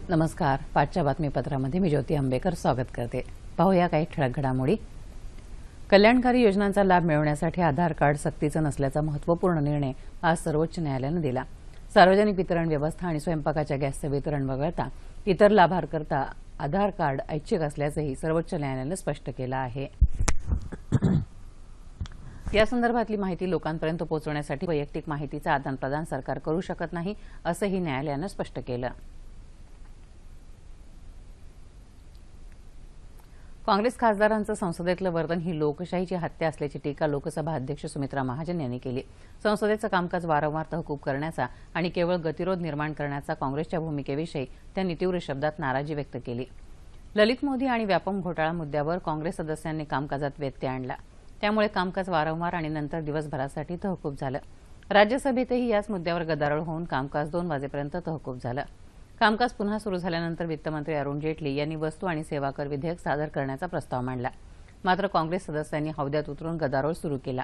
नमस्कार. पाठच्या बातमीपत्रामध्ये मी ज्योती आंबेकर स्वागत करते. पाहूया काही ठळक घडामोडी. कल्याणकारी योजनांचा लाभ मिळवण्यासाठी आधार कार्ड सक्तीचं नसल्याचा महत्त्वपूर्ण निर्णय आज सर्वोच्च न्यायालयानं दिला. सार्वजनिक वितरण व्यवस्था आणि स्वयंपाकाच्या गॅसचं वितरण वगळता इतर लाभार्थ्यांकरता आधार कार्ड ऐच्छिक असल्याचंही सर्वोच्च न्यायालयानं स्पष्ट केलं आहे. या संदर्भातली माहिती लोकांपर्यंत पोहोचवण्यासाठी वैयक्तिक माहितीचं आदानप्रदान सरकार करू शकत नाही, असंही न्यायालयानं स्पष्ट केलं. काँग्रेस खासदारांचं संसदेतलं वर्तन ही लोकशाहीची हत्या असल्याची टीका लोकसभा अध्यक्ष सुमित्रा महाजन यांनी केली. संसदेचं कामकाज वारंवार तहकूब करण्याचा आणि केवळ गतिरोध निर्माण करण्याचा काँग्रेसच्या भूमिकेविषयी त्यांनी तीव्र शब्दात नाराजी व्यक्त केली. ललित मोदी आणि व्यापम घोटाळा मुद्द्यावर काँग्रेस सदस्यांनी कामकाजात व्यत्यय आणला. त्यामुळे कामकाज वारंवार आणि नंतर दिवसभरासाठी तहकूब झालं. राज्यसभेतही याच मुद्द्यावर गदारोळ होऊन कामकाज 2 वाजेपर्यंत तहकूब झालं. कामकाज पुन्हा सुरू झाल्यानंतर वित्तमंत्री अरुण जेटली यांनी वस्तू आणि सेवा कर विधेयक सादर करण्याचा प्रस्ताव मांडला. मात्र काँग्रेस सदस्यांनी हौद्यात उतरून गदारोळ सुरू केला.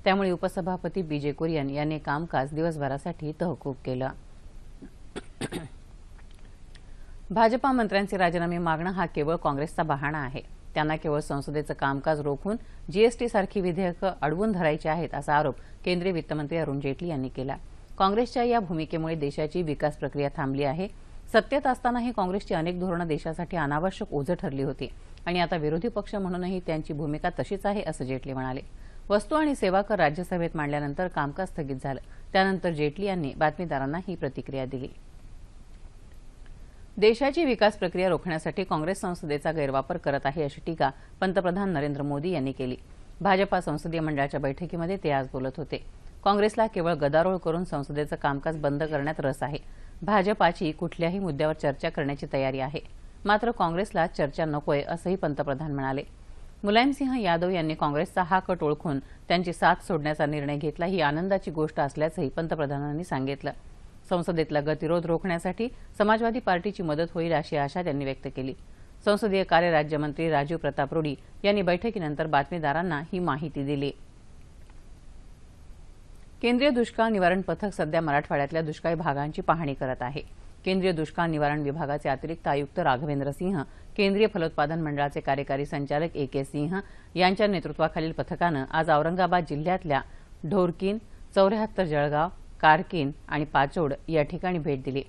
त्यामुळे उपसभापती बीजे कुरियन यांनी कामकाज दिवसभरासाठी तहकूब केलं. भाजपा मंत्र्यांचे राजीनामे मागणं हा केवळ काँग्रेसचा बहाणा आहे. त्यांना केवळ संसदेचं कामकाज रोखून जीएसटी सारखी विधेयकं अडवून धरायची आहेत, असा आरोप केंद्रीय वित्तमंत्री अरुण जेटली यांनी केला. काँग्रेसच्या या भूमिकेमुळे देशाची विकास प्रक्रिया थांबली आहे. सत्तेत असतानाही काँग्रेसची अनेक धोरणं देशासाठी अनावश्यक ओझं ठरली होती आणि आता विरोधी पक्ष म्हणूनही त्यांची भूमिका तशीच आहे, असं जेटली म्हणाले. वस्तू आणि सेवा कर राज्यसभेत मांडल्यानंतर कामकाज स्थगित झालं. त्यानंतर जेटली यांनी बातमीदारांना ही प्रतिक्रिया दिली. देशाची विकास प्रक्रिया रोखण्यासाठी काँग्रेस संसदेचा गैरवापर करत आहे, अशी टीका पंतप्रधान नरेंद्र मोदी यांनी केली. भाजपा संसदीय मंडळाच्या बैठकीमध्ये ते आज बोलत होते. काँग्रेसला केवळ गदारोळ करून संसदेचं कामकाज बंद करण्यात रस आहे. भाजपाची कुठल्याही मुद्द्यावर चर्चा करण्याची तयारी आहे. मात्र काँग्रेसला चर्चा नकोय, असंही पंतप्रधान म्हणाले. मुलायमसिंह यादव यांनी काँग्रेसचा हा कट ओळखून त्यांची साथ सोडण्याचा निर्णय घेतला, ही आनंदाची गोष्ट असल्याचंही पंतप्रधानांनी सांगितलं. संसदेतला गतिरोध रोखण्यासाठी समाजवादी पार्टीची मदत होईल, अशी आशा त्यांनी व्यक्त केली. संसदीय कार्य राज्यमंत्री राजीव प्रताप रुडी यांनी बैठकीनंतर बातमीदारांना ही माहिती दिली. केंद्रीय दुष्काळ निवारण पथक सध्या मराठवाड्यातल्या दुष्काळी भागांची पाहणी करत आहे. केंद्रीय दुष्काळ निवारण विभागाचे अतिरिक्त आयुक्त राघवेंद्र सिंह, केंद्रीय फलोत्पादन मंडळाचे कार्यकारी संचालक ए के सिंह यांच्या नेतृत्वाखालील पथकानं आज औरंगाबाद जिल्ह्यातल्या ढोरकीन, 74 जळगाव, कारकीन आणि पाचोड या ठिकाणी भेट दिली.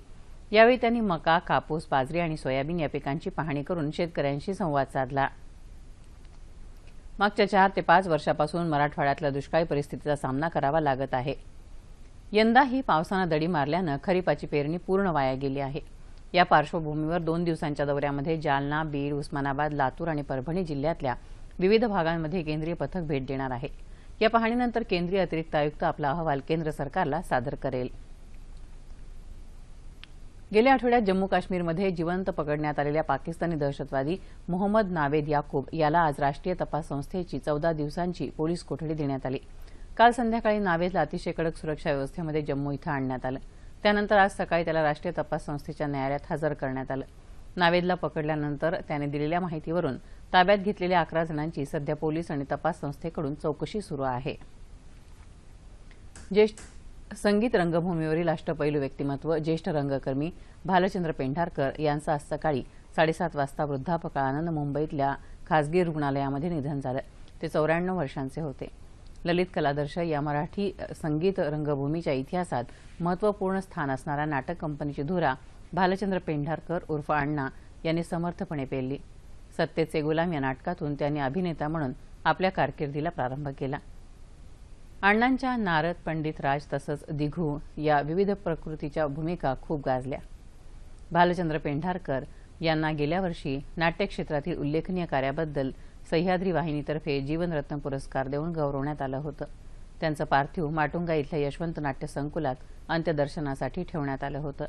यावेळी त्यांनी मका, कापूस, बाजरी आणि सोयाबीन या पिकांची पाहणी करून शेतकऱ्यांशी संवाद साधला. मागच्या 4 ते 5 वर्षापासून मराठवाड्यातल्या दुष्काळी परिस्थितीचा सामना करावा लागत आहे. यंदाही पावसानं दडी मारल्यानं खरीपाची पेरणी पूर्ण वाया गेली आहे. या पार्श्वभूमीवर 2 दिवसांच्या दौऱ्यामध्ये जालना, बीड, उस्मानाबाद, लातूर आणि परभणी जिल्ह्यातल्या विविध भागांमध्ये केंद्रीय पथक भेट देणार आहे. या पाहणीनंतर केंद्रीय अतिरिक्त आयुक्त आपला अहवाल केंद्र सरकारला सादर करेल. गेल्या आठवड्यात जम्मू काश्मीरमध्ये जिवंत पकडण्यात आलेल्या पाकिस्तानी दहशतवादी मोहम्मद नावेद याकूब याला आज राष्ट्रीय तपास संस्थेची 14 दिवसांची पोलीस कोठडी देण्यात आली. काल संध्याकाळी नावेदला अतिशय कडक सुरक्षा व्यवस्थेमध्ये जम्मू इथं आणण्यात आलं. त्यानंतर आज सकाळी त्याला राष्ट्रीय तपास संस्थेच्या न्यायालयात हजर करण्यात आलं. नावेदला पकडल्यानंतर त्याने दिलेल्या माहितीवरून ताब्यात घेतलेल्या 11 जणांची सध्या पोलीस आणि तपास संस्थेकडून चौकशी सुरू आहे. संगीत रंगभूमीवरील अष्टपैलू व्यक्तिमत्व ज्येष्ठ रंगकर्मी भालचंद्र पेंढारकर यांचं आज सकाळी 7:30 वाजता वृद्धापकाळानं मुंबईतल्या खासगी रुग्णालयामध्ये निधन झालं. ते 94 वर्षांचे होते. ललित कलादर्श या मराठी संगीत रंगभूमीच्या इतिहासात महत्त्वपूर्ण स्थान असणाऱ्या नाटक कंपनीची धुरा भालचंद्र पेंढारकर उर्फ अण्णा यांनी समर्थपणे पेलली. सत्तेचे गुलाम या नाटकातून त्यांनी अभिनेता म्हणून आपल्या कारकिर्दीला प्रारंभ केला. अण्णांच्या नारद, पंडित राज तसंच दिघू या विविध प्रकृतीच्या भूमिका खूप गाजल्या. भालचंद्र पेंढारकर यांना गेल्या वर्षी नाट्यक्षेत्रातील उल्लेखनीय कार्याबद्दल सह्याद्री वाहिनीतर्फे जीवनरत्न पुरस्कार देऊन गौरवण्यात आलं होतं. त्यांचं पार्थिव माटुंगा इथल्या यशवंत नाट्य संकुलात अंत्यदर्शनासाठी ठेवण्यात आलं होतं.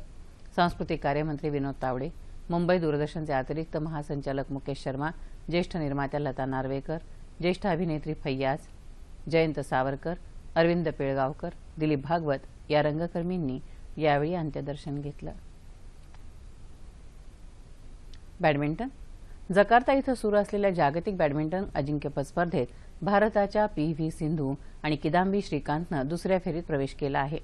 सांस्कृतिक कार्यमंत्री विनोद तावडे, मुंबई दूरदर्शनचे अतिरिक्त महासंचालक मुकेश शर्मा, ज्येष्ठ निर्मात्या लता नार्वेकर, ज्येष्ठ अभिनेत्री फैयाज, जयंत सावरकर, अरविंद पेळगावकर, दिलीप भागवत या रंगकर्मींनी यावेळी अंत्यदर्शन घेतलं. बॅडमिंटन. जकार्ता इथं सुरू असलेल्या जागतिक बॅडमिंटन अजिंक्यपद स्पर्धेत भारताच्या पी.व्ही. सिंधू आणि किदांबी श्रीकांतनं दुसऱ्या फेरीत प्रवेश केला आहे.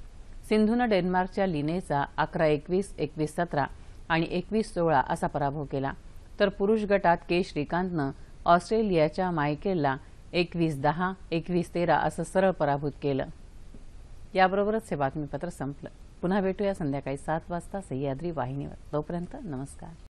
सिंधूनं डेन्मार्कच्या लिनेचा 11-21, 21-17 आणि 21-16 असा पराभव केला, तर पुरुष गटात के श्रीकांतनं ऑस्ट्रेलियाच्या मायकेलला 21-10, 21-13 असं सरळ पराभूत केलं. याबरोबरच हे बातमीपत्र संपलं. पुन्हा भेटूया संध्याकाळी 7 वाजता सह्याद्री वाहिनीवर. तोपर्यंत नमस्कार.